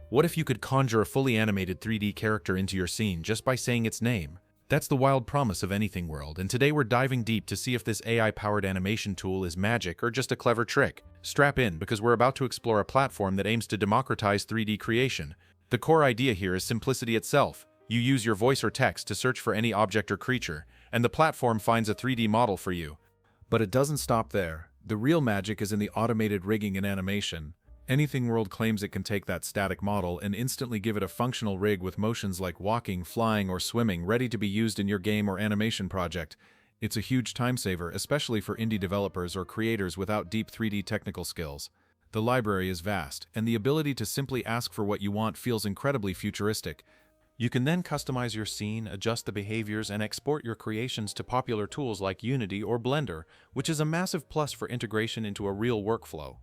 What if you could conjure a fully animated 3D character into your scene just by saying its name? That's the wild promise of Anything World, and today we're diving deep to see if this AI-powered animation tool is magic or just a clever trick. Strap in, because we're about to explore a platform that aims to democratize 3D creation. The core idea here is simplicity itself. You use your voice or text to search for any object or creature, and the platform finds a 3D model for you. But it doesn't stop there. The real magic is in the automated rigging and animation. Anything World claims it can take that static model and instantly give it a functional rig with motions like walking, flying, or swimming ready to be used in your game or animation project. It's a huge time saver, especially for indie developers or creators without deep 3D technical skills. The library is vast, and the ability to simply ask for what you want feels incredibly futuristic. You can then customize your scene, adjust the behaviors, and export your creations to popular tools like Unity or Blender, which is a massive plus for integration into a real workflow.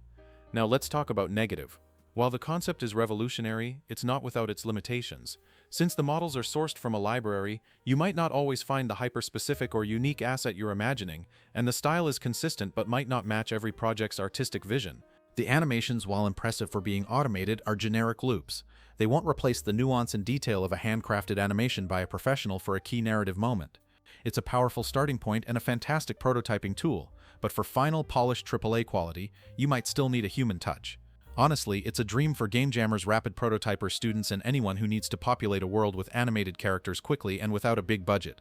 Now let's talk about negative. While the concept is revolutionary, it's not without its limitations. Since the models are sourced from a library, you might not always find the hyper-specific or unique asset you're imagining, and the style is consistent but might not match every project's artistic vision. The animations, while impressive for being automated, are generic loops. They won't replace the nuance and detail of a handcrafted animation by a professional for a key narrative moment. It's a powerful starting point and a fantastic prototyping tool, but for final, polished AAA quality, you might still need a human touch. Honestly, it's a dream for game jammers, rapid prototypers, students, and anyone who needs to populate a world with animated characters quickly and without a big budget.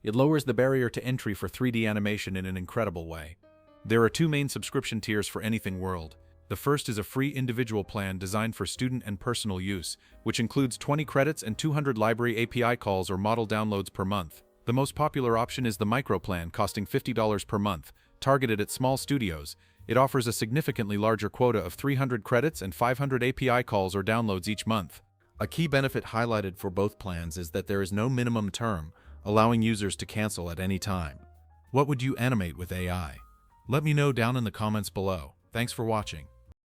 It lowers the barrier to entry for 3D animation in an incredible way. There are two main subscription tiers for Anything World. The first is a free individual plan designed for student and personal use, which includes 20 credits and 200 library API calls or model downloads per month. The most popular option is the micro plan, costing $50 per month. Targeted at small studios, it offers a significantly larger quota of 300 credits and 500 API calls or downloads each month. A key benefit highlighted for both plans is that there is no minimum term, allowing users to cancel at any time. What would you animate with AI? Let me know down in the comments below. Thanks for watching.